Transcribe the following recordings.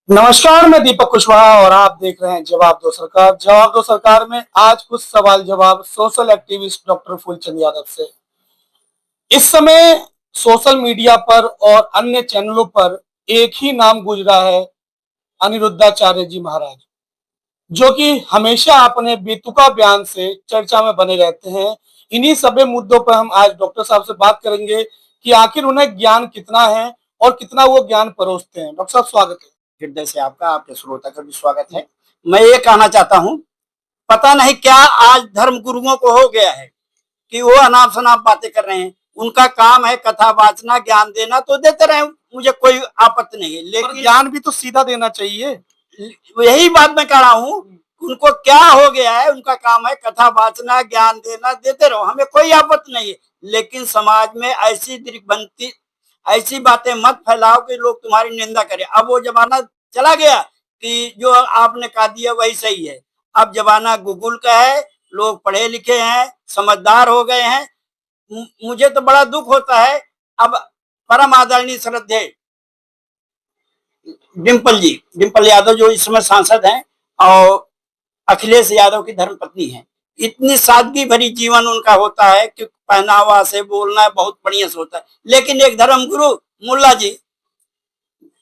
नमस्कार, मैं दीपक कुशवाहा और आप देख रहे हैं जवाब दो सरकार। जवाब दो सरकार में आज कुछ सवाल जवाब social activist doctor Phoolchand Yadav से। इस समय सोशल मीडिया पर और अन्य चैनलों पर एक ही नाम गुजरा है, अनिरुद्धाचार्य जी महाराज, जो कि हमेशा अपने बेतुका बयान से चर्चा में बने रहते हैं। इन्हीं सभी मुद्दों पर हम आज डॉक्टर साहब से बात करेंगे कि आखिर उन्हें ज्ञान कितना है और कितना वो ज्ञान परोसते हैं। डॉक्टर साहब, स्वागत है। हृदय से आपका, आपके श्रोता का भी स्वागत है। मैं ये कहना चाहता हूँ, पता नहीं क्या आज धर्म गुरुओं को हो गया है कि वो अनाप शनाप बातें कर रहे हैं। उनका काम है कथा वाचना, ज्ञान देना, तो देते रहे, मुझे कोई आपत्ति नहीं है। लेकिन ज्ञान भी तो सीधा देना चाहिए। यही बात मैं कह रहा हूँ, उनको क्या हो गया है। उनका काम है कथा वाचना, ज्ञान देना, देते रहो, हमें कोई आपत्ति नहीं है। लेकिन समाज में ऐसी दिग्भ्रांति, ऐसी बातें मत फैलाओ कि लोग तुम्हारी निंदा करें। अब वो जमाना चला गया कि जो आपने कहा दिया वही सही है। अब जमाना गूगल का है, लोग पढ़े लिखे हैं, समझदार हो गए हैं। मुझे तो बड़ा दुख होता है। अब परम आदरणीय श्रद्धेय डिम्पल यादव जो इस समय सांसद हैं और अखिलेश यादव की धर्मपत्नी है, इतनी सादगी भरी जीवन उनका होता है कि पहनावा से बोलना बहुत बढ़िया से होता है। लेकिन एक धर्म गुरु मुल्ला जी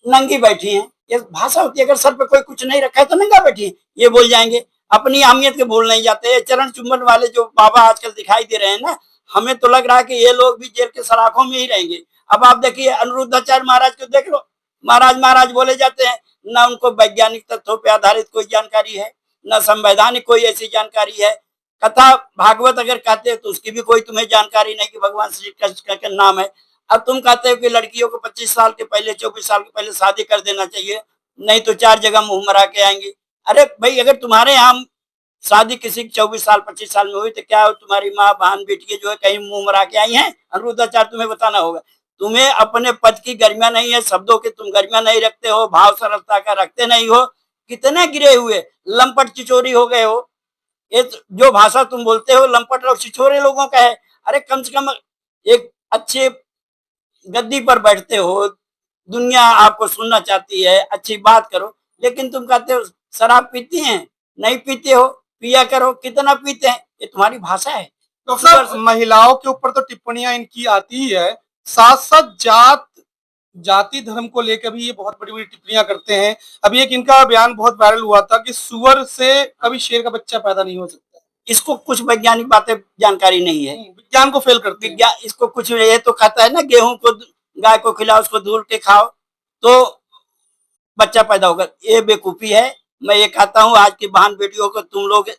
नंगी बैठी हैं। ये भाषा होती है, अगर सर पे कोई कुछ नहीं रखा है तो नंगा बैठी है, ये बोल जाएंगे। अपनी अहमियत के भूल नहीं जाते। चरण चुंबन वाले जो बाबा आजकल दिखाई दे रहे हैं ना, हमें तो लग रहा है कि ये लोग भी जेल के सलाखों में ही रहेंगे। अब आप देखिए अनिरुद्धाचार्य महाराज को देख लो, महाराज महाराज बोले जाते हैं। न उनको वैज्ञानिक तथ्यों पर आधारित कोई जानकारी है, न संवैधानिक कोई ऐसी जानकारी है। कथा भागवत अगर कहते हैं तो उसकी भी कोई तुम्हें जानकारी नहीं कि भगवान श्री कृष्ण का नाम है। अब तुम कहते हो कि लड़कियों को 25 साल के पहले, 24 साल के पहले शादी कर देना चाहिए, नहीं तो 4 जगह मुंह मरा के आएंगे। अरे भाई, अगर तुम्हारे यहाँ शादी किसी की 24 साल 25 साल में हुई तो क्या तुम्हारी माँ बहन बेटी जो है कहीं मुंह मरा के आई हैं? अनिरुद्धाचार्य तुम्हें बताना होगा। तुम्हें अपने पद की गरिमा नहीं है, शब्दों की तुम गरिमा नहीं रखते हो, भाव सरलता का रखते नहीं हो। कितने गिरे हुए लंपट चिचोरी हो गए हो। ये जो भाषा तुम बोलते हो लंपट और छिछोरे लोगों का है। अरे कम से कम एक अच्छे गद्दी पर बैठते हो, दुनिया आपको सुनना चाहती है, अच्छी बात करो। लेकिन तुम कहते हो शराब पीती हैं, नहीं पीते हो, पिया करो। कितना पीते हैं, ये तुम्हारी भाषा है। तो सर, महिलाओं के ऊपर तो टिप्पणियां इनकी आती ही है, साथ साथ जाति धर्म को लेकर भी ये बहुत बड़ी बड़ी टिप्पणियां करते हैं। अभी एक इनका बयान बहुत वायरल हुआ था कि सुअर से कभी शेर का बच्चा पैदा नहीं हो सकता। इसको कुछ वैज्ञानिक बातें जानकारी नहीं है, विज्ञान को फेल करते हैं। इसको कुछ, ये तो खाता है ना, गेहूं को गाय को खिलाओ, उसको धुल के खाओ तो बच्चा पैदा होगा। ये बेवकूफी है। मैं ये कहता हूँ आज की बहन बेटियों को तुम लोग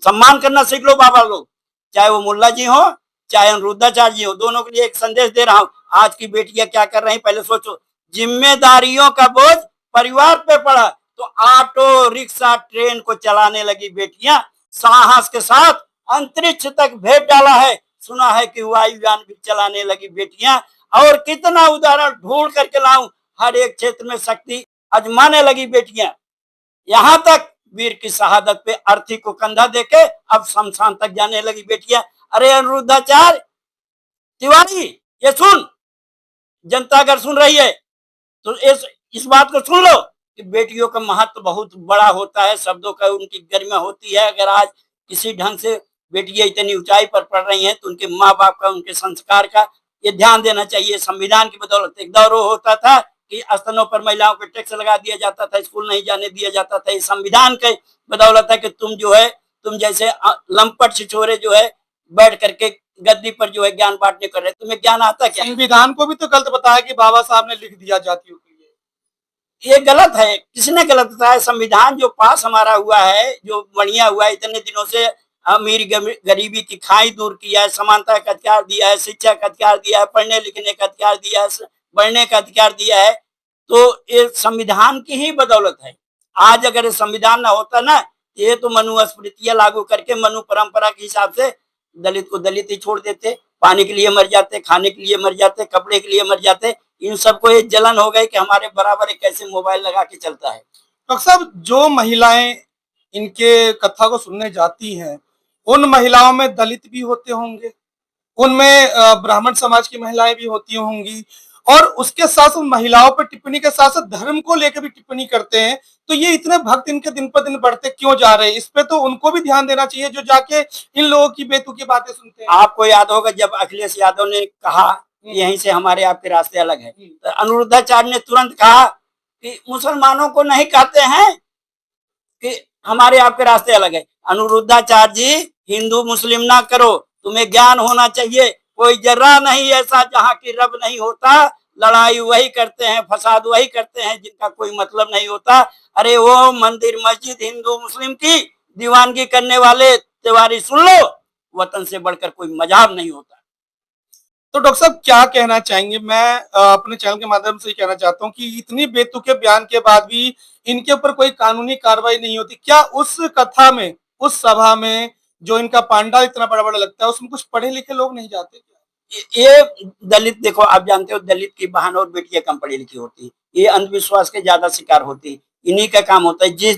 सम्मान करना सीख लो। बाबा लोग, चाहे वो मुल्ला जी हो चाहे अनिरुद्धाचार्य जी हो, दोनों के लिए एक संदेश दे रहा हूँ। आज की बेटियां क्या कर रही, पहले सोचो। जिम्मेदारियों का बोझ परिवार पे पड़ा तो ऑटो रिक्शा ट्रेन को चलाने लगी बेटियां। साहस के साथ अंतरिक्ष तक भेज डाला है। सुना है कि वायुयान भी चलाने लगी बेटियां। और कितना उदाहरण ढूंढ करके लाऊं, हर एक क्षेत्र में शक्ति आजमाने लगी बेटियां। यहां तक वीर की शहादत पे अर्थी को कंधा देके अब शमशान तक जाने लगी बेटियां। अरे अनिरुद्धाचार्य तिवारी, ये सुन, जनता अगर सुन रही है तो इस बात को सुन लो कि बेटियों का महत्व बहुत बड़ा होता है, शब्दों का उनकी गरिमा होती है। अगर आज किसी ढंग से बेटियां इतनी ऊंचाई पर पढ़ रही हैं तो उनके माँ बाप का, उनके संस्कार का ये ध्यान देना चाहिए। संविधान की बदौलत एक दौर होता था कि स्तनों पर महिलाओं को टैक्स लगा दिया जाता था, स्कूल नहीं जाने दिया जाता था। इस संविधान के बदौलत है कि तुम जो है, तुम जैसे लंपट छिछोरे जो है बैठ करके गद्दी पर जो है ज्ञान बांटने कर रहे। तुम्हें ज्ञान आता क्या? संविधान को भी तो गलत बताया कि बाबा साहब ने लिख दिया जातियों के लिए। ये गलत है। किसने गलत बताया? संविधान जो पास हमारा हुआ है, जो बढ़िया हुआ है, इतने दिनों से अमीर गरीबी की खाई दूर किया है, समानता का अधिकार दिया है, शिक्षा का अधिकार दिया है, पढ़ने लिखने का अधिकार दिया है, बढ़ने का अधिकार दिया है। तो ये संविधान की ही बदौलत है। आज अगर संविधान ना होता ना, ये तो मनुस्मृतियां लागू करके मनु परंपरा के हिसाब से दलित को दलित ही छोड़ देते, पानी के लिए मर जाते, खाने के लिए मर जाते, कपड़े के लिए मर जाते। इन सबको ये जलन हो गई कि हमारे बराबर एक कैसे मोबाइल लगा के चलता है। डॉक्टर साहब, जो महिलाएं इनके कथा को सुनने जाती हैं, उन महिलाओं में दलित भी होते होंगे, उनमें ब्राह्मण समाज की महिलाएं भी होती होंगी, और उसके साथ साथ महिलाओं पर टिप्पणी के साथ साथ धर्म को लेकर भी टिप्पणी करते हैं। तो ये इतने भक्त इनके दिन पर दिन बढ़ते क्यों जा रहे हैं? इस पे तो उनको भी ध्यान देना चाहिए जो जाके इन लोगों की बेतुकी बातें सुनते हैं। आपको याद होगा जब अखिलेश यादव ने कहा यहीं से हमारे आपके रास्ते अलग है, तो अनिरुद्धाचार्य ने तुरंत कहा कि मुसलमानों को नहीं कहते हैं कि हमारे आपके रास्ते अलग है। अनिरुद्धाचार्य जी, हिंदू मुस्लिम ना करो, तुम्हें ज्ञान होना चाहिए। कोई जर्रा नहीं ऐसा जहाँ की रब नहीं होता, लड़ाई वही करते हैं, फसाद वही करते हैं जिनका कोई मतलब नहीं होता। अरे वो मंदिर मस्जिद हिंदू मुस्लिम की दीवानगी करने वाले तिवारी सुन लो, वतन से बढ़कर कोई मजहब नहीं होता। तो डॉक्टर साहब क्या कहना चाहेंगे? मैं अपने चैनल के माध्यम से ये कहना चाहता हूँ कि इतनी बेतुके बयान के बाद भी इनके ऊपर कोई कानूनी कार्रवाई नहीं होती। क्या उस कथा में, उस सभा में जो इनका पांडाल इतना बड़ा बड़ा लगता है, उसमें कुछ पढ़े लिखे लोग नहीं जाते क्या? ये दलित, देखो आप जानते हो दलित की बहन और बेटियां कम पढ़ी लिखी होती, ये अंधविश्वास के ज्यादा शिकार होती। इन्हीं का काम होता है। जिस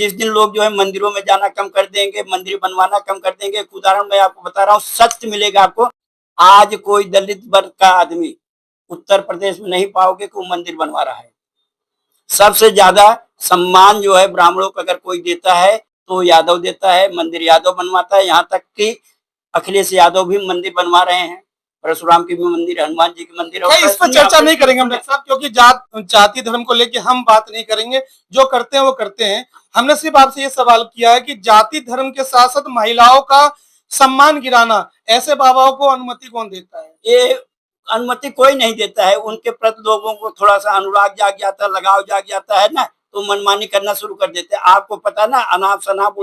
दिन लोग जो है मंदिरों में जाना कम कर देंगे, मंदिर बनवाना कम कर देंगे, एक उदाहरण मैं आपको बता रहा हूँ, सत्य मिलेगा आपको। आज कोई दलित वर्ग का आदमी उत्तर प्रदेश में नहीं पाओगे कि वो मंदिर बनवा रहा है। सबसे ज्यादा सम्मान जो है ब्राह्मणों को अगर कोई देता है तो यादव देता है, मंदिर यादव बनवाता है। यहाँ तक कि अखिलेश यादव भी मंदिर बनवा रहे हैं, परशुराम की भी मंदिर, हनुमान जी की मंदिर। इस पर चर्चा नहीं करेंगे हम डॉक्टर साहब, क्योंकि जाति धर्म को लेके हम बात नहीं करेंगे। जो करते हैं वो करते हैं। हमने सिर्फ आपसे ये सवाल किया है कि जाति धर्म के साथ साथ महिलाओं का सम्मान गिराना, ऐसे बाबाओं को अनुमति कौन देता है? ये अनुमति कोई नहीं देता है। उनके प्रति लोगों को थोड़ा सा अनुराग जाग जाता है, लगाव जाग जाता है ना, तो मनमानी करना शुरू कर देते हैं। आपको पता ना, अनाप शनाप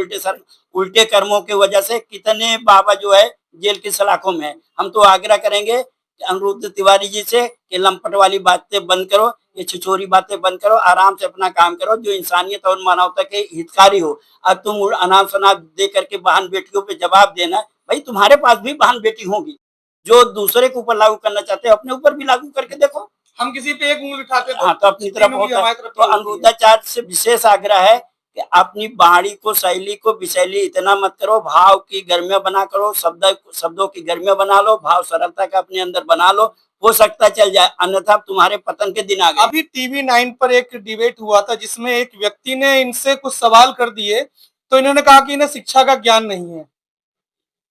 उल्टे कर्मों की वजह से कितने बाबा जो है जेल की सलाखों में है। हम तो आग्रह करेंगे कि अनिरुद्ध तिवारी जी से कि लंपट वाली बातें बंद करो, ये छिछोरी बातें बंद करो, आराम से अपना काम करो, जो इंसानियत और मानवता के हितकारी हो। अब तुम अनाप शनाप दे करके बहन बेटियों पे जवाब देना, भाई तुम्हारे पास भी बहन बेटी होंगी। जो दूसरे के ऊपर लागू करना चाहते हैं अपने ऊपर भी लागू करके देखो। हम किसी पे एक उंगली उठाते हाँ, तो अपनी तरफ होता है। तो अनिरुद्धाचार्य से विशेष आग्रह है कि अपनी वाणी को, शैली को विशैली इतना मत करो, भाव की गर्मियां बना करो, शब्दों की गर्मियां बना लो, भाव सरलता का अपने अंदर बना लो, हो सकता चल जाए, अन्यथा तुम्हारे पतन के दिन आ गए। अभी टीवी 9 पर एक डिबेट हुआ था जिसमें एक व्यक्ति ने इनसे कुछ सवाल कर दिए, तो इन्होंने कहा कि इन्हें शिक्षा का ज्ञान नहीं है।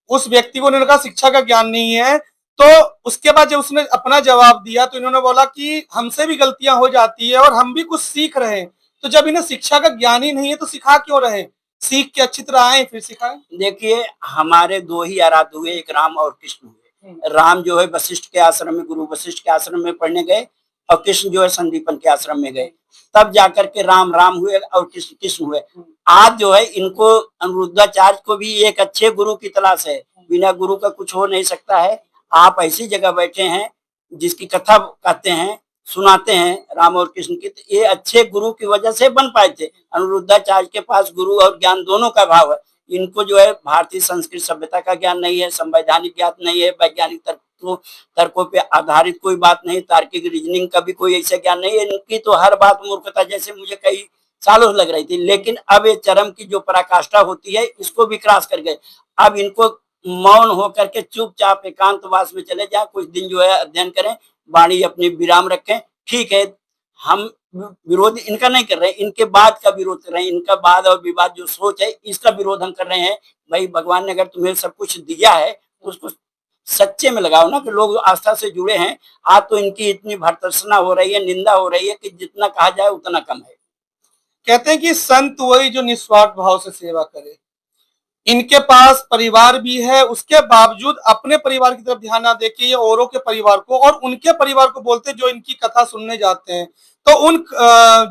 उस व्यक्ति को उन्होंने कहा शिक्षा का ज्ञान नहीं है, तो उसके बाद जब उसने अपना जवाब दिया तो इन्होंने बोला कि हमसे भी गलतियां हो जाती है और हम भी कुछ सीख रहे हैं। तो जब इन्हें शिक्षा का ज्ञान ही नहीं है तो सिखा क्यों रहे? सीख के अच्छी तरह आए फिर सिखाएं। देखिए, हमारे दो ही आराध्य हुए, एक राम और कृष्ण हुए। राम जो है वशिष्ठ के आश्रम में, गुरु वशिष्ठ के आश्रम में पढ़ने गए, और कृष्ण जो है संदीपन के आश्रम में गए। तब जाकर के राम राम हुए और कृष्ण कृष्ण हुए। आज जो है इनको, अनिरुद्धाचार्य को भी एक अच्छे गुरु की तलाश है। बिना गुरु का कुछ हो नहीं सकता है। आप ऐसी जगह बैठे हैं जिसकी कथा कहते हैं, सुनाते हैं राम और कृष्ण की, तो ये अच्छे गुरु की वजह से बन पाए थे। अनिरुद्धाचार्य के पास गुरु और ज्ञान दोनों का भाव है। इनको जो है भारतीय संस्कृत सभ्यता का ज्ञान नहीं है, संवैधानिक ज्ञान नहीं है, वैज्ञानिक तर्कों पे आधारित कोई बात नहीं, तार्किक रीजनिंग का भी कोई ऐसा ज्ञान नहीं है। इनकी तो हर बात मूर्खता जैसे मुझे कई सालों लग रही थी, लेकिन अब ये चरम की जो पराकाष्ठा होती है इसको भी क्रॉस कर गए। अब इनको मौन होकर के चुपचाप एकांतवास में चले जाए, कुछ दिन जो है अध्ययन करें, वाणी अपनी विराम रखें। ठीक है, हम विरोध इनका नहीं कर रहे हैं, इनके बाद का विरोध कर रहे हैं। इनका वाद और विवाद जो सोच है इसका विरोध हम कर रहे हैं। भाई भगवान ने अगर तुम्हें सब कुछ दिया है तो उसको सच्चे में लगाओ ना, कि लोग आस्था से जुड़े हैं। आज तो इनकी इतनी भर्त्सना हो रही है, निंदा हो रही है कि जितना कहा जाए उतना कम है। कहते हैं कि संत वही जो निस्वार्थ भाव से सेवा करे। इनके पास परिवार भी है, उसके बावजूद अपने परिवार की तरफ ध्यान ना देके ये औरों के परिवार को और उनके परिवार को बोलते जो इनकी कथा सुनने जाते हैं। तो उन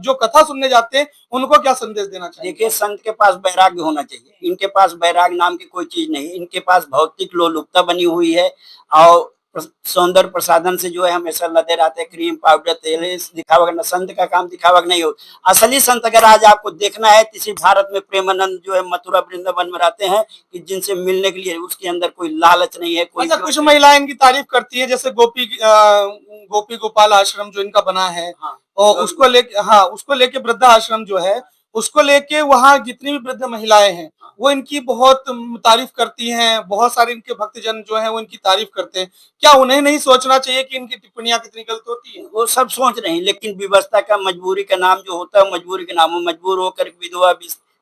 जो कथा सुनने जाते हैं उनको क्या संदेश देना चाहिए? देखिए, संत के पास वैराग्य होना चाहिए। इनके पास वैराग्य नाम की कोई चीज नहीं। इनके पास भौतिक लोलुपता बनी हुई है और सौंदर्य प्रसाधन से जो है हमेशा लदे रहते, क्रीम पाउडर तेल दिखावा करना। संत का काम दिखावा नहीं हो। असली संत अगर आज आपको देखना है, किसी भारत में प्रेमानंद जो है मथुरा वृंदावन में रहते हैं, कि जिनसे मिलने के लिए उसके अंदर कोई लालच नहीं है। कोई कुछ महिलाएं इनकी तारीफ करती है, जैसे गोपी गोपाल आश्रम जो इनका बना है। हाँ, और उसको लेके वृद्धा आश्रम जो है उसको लेके वहाँ जितनी भी वृद्ध महिलाएं हैं वो इनकी बहुत तारीफ करती हैं, बहुत सारे इनके भक्तजन जो हैं वो इनकी तारीफ करते हैं। क्या उन्हें नहीं सोचना चाहिए कि इनकी टिप्पणियां कितनी गलत होती है? वो सब सोच रहे हैं, लेकिन व्यवस्था का मजबूरी का नाम जो होता है, मजबूरी के नाम मजबूर होकर विधवा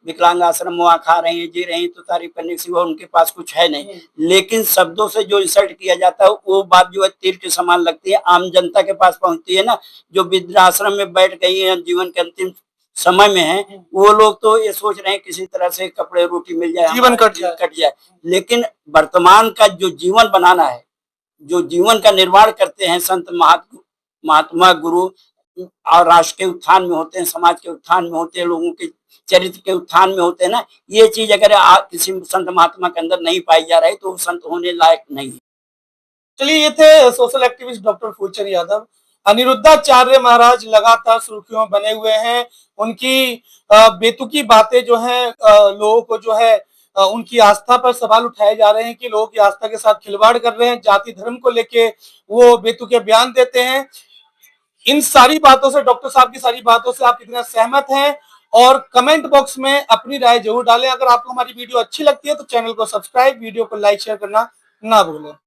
विकलांग आश्रम वहाँ खा रहे हैं, जी रहे हैं, तो तारीफ करने के सिवा उनके पास कुछ है नहीं। लेकिन शब्दों से जो इंसल्ट किया जाता है वो बात जो है तीर के समान लगती है, आम जनता के पास पहुंचती है ना। जो वृद्धाश्रम में बैठ गई है, जीवन के अंतिम समय में है, वो लोग तो ये सोच रहे हैं किसी तरह से कपड़े रोटी मिल जाए, जीवन कट जाए। लेकिन वर्तमान का जो जीवन बनाना है, जो जीवन का निर्माण करते हैं संत महात्मा गुरु, और राष्ट्र के उत्थान में होते हैं, समाज के उत्थान में होते हैं, लोगों के चरित्र के उत्थान में होते हैं ना, ये चीज अगर किसी संत महात्मा के अंदर नहीं पाई जा रही तो वो संत होने लायक नहीं है। चलिए, ये थे social activist doctor Phoolchand Yadav. Aniruddhacharya Maharaj लगातार सुर्खियों में बने हुए हैं। उनकी बेतुकी बातें जो हैं लोगों को जो है उनकी आस्था पर सवाल उठाए जा रहे हैं कि लोगों की आस्था के साथ खिलवाड़ कर रहे हैं, जाति धर्म को लेके वो बेतुके बयान देते हैं। इन सारी बातों से, डॉक्टर साहब की सारी बातों से आप कितना सहमत हैं? और कमेंट बॉक्स में अपनी राय जरूर डालें। अगर आपको हमारी वीडियो अच्छी लगती है तो चैनल को सब्सक्राइब, वीडियो को लाइक शेयर करना ना भूलें।